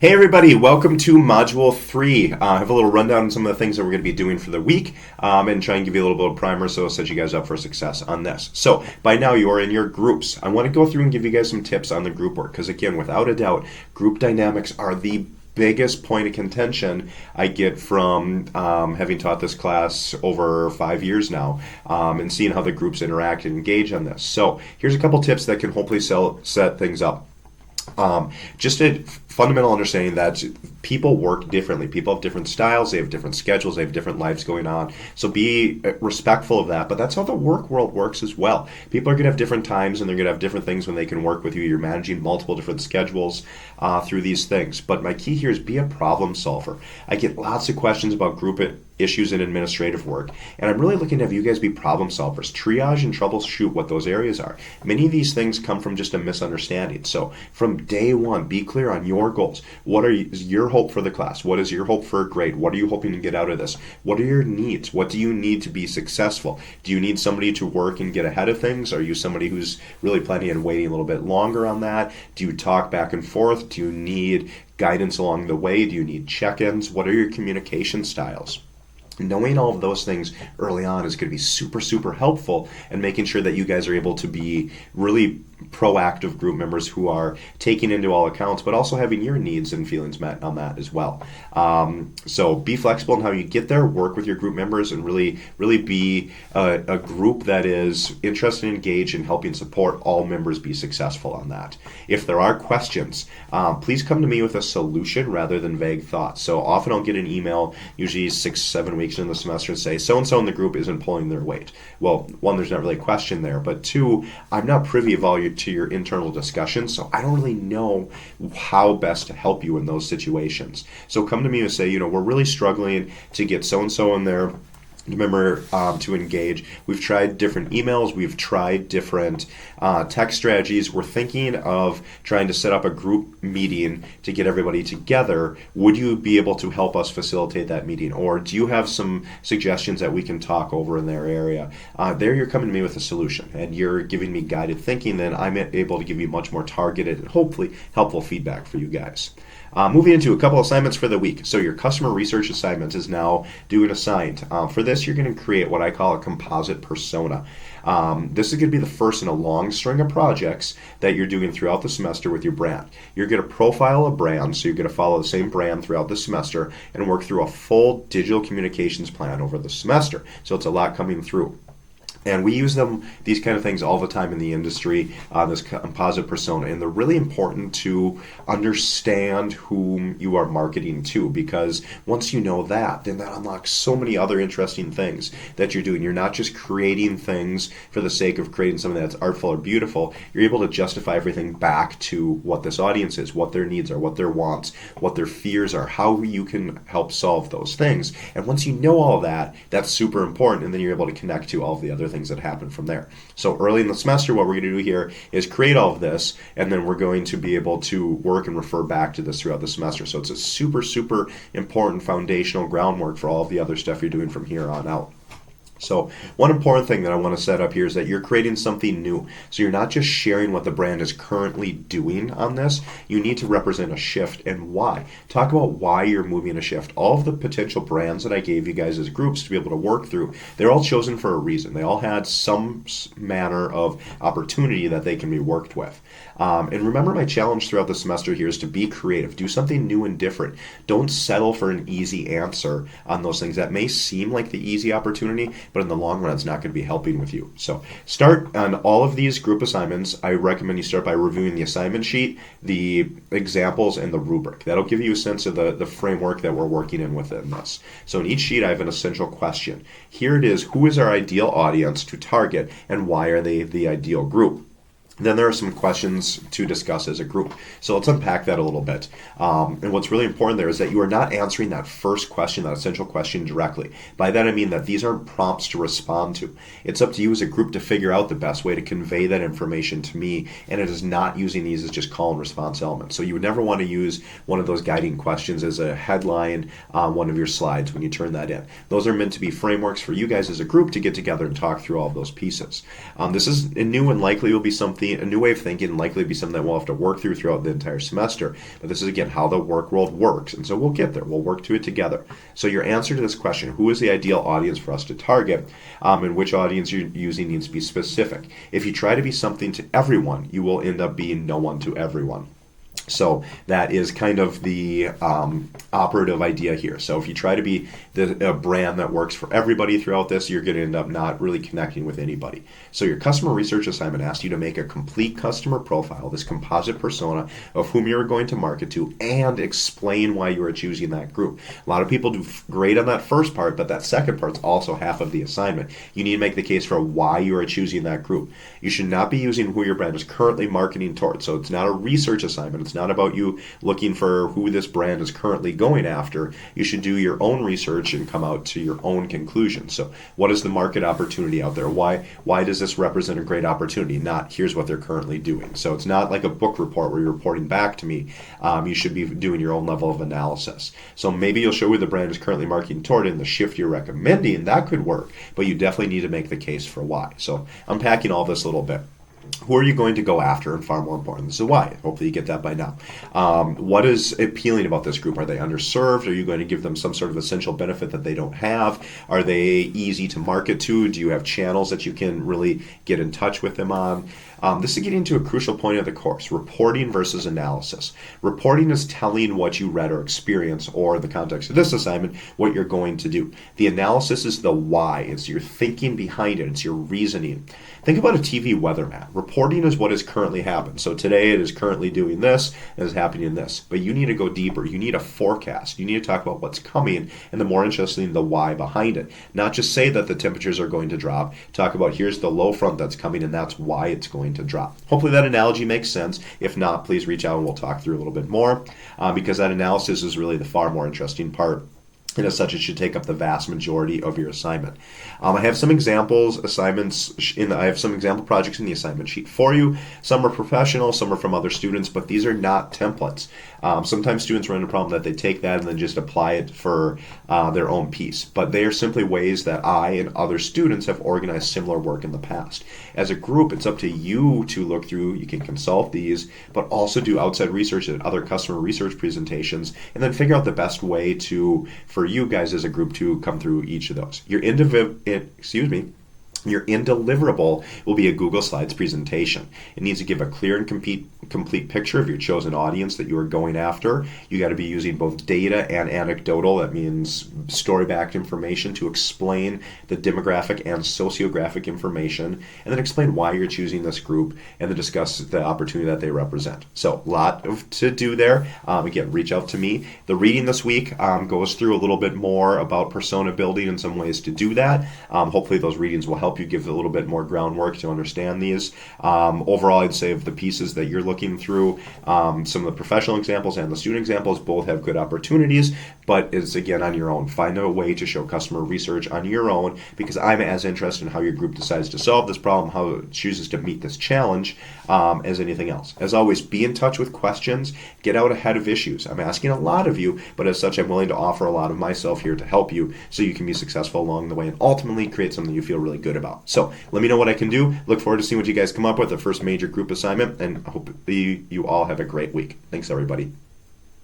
Hey everybody, welcome to Module 3. I have a little rundown on some of the things that we're going to be doing for the week and try and give you a little bit of primer so set you guys up for success on this. So by now you are in your groups. I want to go through and give you guys some tips on the group work because again, without a doubt, group dynamics are the biggest point of contention I get from having taught this class over 5 years now and seeing how the groups interact and engage on this. So here's a couple tips that can hopefully set things up. Just a fundamental understanding that people work differently. People have different styles, they have different schedules, they have different lives going on. So be respectful of that. But that's how the work world works as well. People are going to have different times and they're going to have different things when they can work with you. You're managing multiple different schedules through these things. But my key here is be a problem solver. I get lots of questions about group issues in administrative work, and I'm really looking to have you guys be problem solvers, triage and troubleshoot what those areas are. Many of these things come from just a misunderstanding. So from day one, be clear on your goals. What is your hope for the class? What is your hope for a grade? What are you hoping to get out of this? What are your needs? What do you need to be successful? Do you need somebody to work and get ahead of things? Are you somebody who's really planning on waiting a little bit longer on that? Do you talk back and forth? Do you need guidance along the way? Do you need check-ins? What are your communication styles? Knowing all of those things early on is going to be super helpful and making sure that you guys are able to be really proactive group members who are taking into all accounts, but also having your needs and feelings met on that as well. So be flexible in how you get there, work with your group members, and really be a group that is interested and engaged in helping support all members be successful on that. If there are questions, please come to me with a solution rather than vague thoughts. So often I'll get an email, usually 6-7 weeks into the semester, and say, so-and-so in the group isn't pulling their weight. Well, one, there's not really a question there, but two, I'm not privy to your internal discussions, so I don't really know how best to help you in those situations. So come to me and say, we're really struggling to get so-and-so in there. Remember to engage. We've tried different emails. We've tried different text strategies. We're thinking of trying to set up a group meeting to get everybody together. Would you be able to help us facilitate that meeting? Or do you have some suggestions that we can talk over in their area? There you're coming to me with a solution and you're giving me guided thinking. Then I'm able to give you much more targeted and hopefully helpful feedback for you guys. Moving into a couple assignments for the week. So your customer research assignment is now due and assigned. For this, you're going to create what I call a composite persona. This is going to be the first in a long string of projects that you're doing throughout the semester with your brand. You're going to profile a brand, so you're going to follow the same brand throughout the semester and work through a full digital communications plan over the semester. So it's a lot coming through. And we use these kind of things all the time in the industry, this composite persona. And they're really important to understand whom you are marketing to, because once you know that, then that unlocks so many other interesting things that you're doing. You're not just creating things for the sake of creating something that's artful or beautiful. You're able to justify everything back to what this audience is, what their needs are, what their wants, what their fears are, how you can help solve those things. And once you know all of that, that's super important. And then you're able to connect to all of the other things that happen from there. So early in the semester, what we're going to do here is create all of this, and then we're going to be able to work and refer back to this throughout the semester. So it's a super important foundational groundwork for all of the other stuff you're doing from here on out. So one important thing that I want to set up here is that you're creating something new. So you're not just sharing what the brand is currently doing on this. You need to represent a shift and why. Talk about why you're moving a shift. All of the potential brands that I gave you guys as groups to be able to work through, they're all chosen for a reason. They all had some manner of opportunity that they can be worked with. And remember, my challenge throughout the semester here is to be creative. Do something new and different. Don't settle for an easy answer on those things. That may seem like the easy opportunity, but in the long run, it's not going to be helping with you. So start on all of these group assignments. I recommend you start by reviewing the assignment sheet, the examples, and the rubric. That'll give you a sense of the framework that we're working in within this. So in each sheet, I have an essential question. Here it is: who is our ideal audience to target, and why are they the ideal group? Then there are some questions to discuss as a group. So let's unpack that a little bit. And what's really important there is that you are not answering that first question, that essential question directly. By that I mean that these aren't prompts to respond to. It's up to you as a group to figure out the best way to convey that information to me, and it is not using these as just call and response elements. So you would never want to use one of those guiding questions as a headline on one of your slides when you turn that in. Those are meant to be frameworks for you guys as a group to get together and talk through all of those pieces. This is new and likely will be something something, a new way of thinking, and likely be something that we'll have to work through throughout the entire semester. But this is, again, how the work world works. And so we'll get there. We'll work to it together. So your answer to this question, who is the ideal audience for us to target, and which audience you're using needs to be specific. If you try to be something to everyone, you will end up being no one to everyone. So that is kind of the operative idea here. So if you try to be a brand that works for everybody throughout this, you're going to end up not really connecting with anybody. So your customer research assignment asks you to make a complete customer profile, this composite persona of whom you're going to market to, and explain why you are choosing that group. A lot of people do great on that first part, but that second part's also half of the assignment. You need to make the case for why you are choosing that group. You should not be using who your brand is currently marketing towards. So it's not a research assignment. It's not about you looking for who this brand is currently going after. You should do your own research and come out to your own conclusions. So what is the market opportunity out there? Why does this represent a great opportunity? Not here's what they're currently doing. So it's not like a book report where you're reporting back to me. You should be doing your own level of analysis. So maybe you'll show who the brand is currently marketing toward and the shift you're recommending. That could work, but you definitely need to make the case for why. So unpacking all this a little bit. Who are you going to go after? And far more important, this is why. Hopefully you get that by now. What is appealing about this group? Are they underserved? Are you going to give them some sort of essential benefit that they don't have? Are they easy to market to? Do you have channels that you can really get in touch with them on? This is getting to a crucial point of the course, reporting versus analysis. Reporting is telling what you read or experienced, or in the context of this assignment, what you're going to do. The analysis is the why. It's your thinking behind it. It's your reasoning. Think about a TV weather map. Reporting is what has currently happened. So today it is currently doing this, it is happening this. But you need to go deeper. You need a forecast. You need to talk about what's coming, and the more interesting, the why behind it. Not just say that the temperatures are going to drop. Talk about here's the low front that's coming, and that's why it's going to drop. Hopefully that analogy makes sense. If not, please reach out and we'll talk through a little bit more, because that analysis is really the far more interesting part. And as such, it should take up the vast majority of your assignment. I have some examples assignments I have some example projects in the assignment sheet for you. Some are professional, some are from other students, but these are not templates. Sometimes students run into a problem that they take that and then just apply it for their own piece. But they are simply ways that I and other students have organized similar work in the past. As a group, it's up to you to look through. You can consult these, but also do outside research at other customer research presentations, and then figure out the best way for you guys as a group to come through each of those. Your indeliverable will be a Google Slides presentation. It needs to give a clear and complete picture of your chosen audience that you are going after. You got to be using both data and anecdotal, that means story-backed information, to explain the demographic and sociographic information, and then explain why you're choosing this group, and then discuss the opportunity that they represent. So a lot to do there. Again, reach out to me. The reading this week goes through a little bit more about persona building and some ways to do that. Hopefully those readings will help you give a little bit more groundwork to understand these. Overall, I'd say of the pieces that you're looking through, some of the professional examples and the student examples both have good opportunities, but it's again on your own. Find a way to show customer research on your own, because I'm as interested in how your group decides to solve this problem, how it chooses to meet this challenge, as anything else. As always, be in touch with questions, get out ahead of issues. I'm asking a lot of you, but as such, I'm willing to offer a lot of myself here to help you so you can be successful along the way and ultimately create something you feel really good about. So let me know what I can do. Look forward to seeing what you guys come up with, the first major group assignment, and I hope you all have a great week. Thanks, everybody.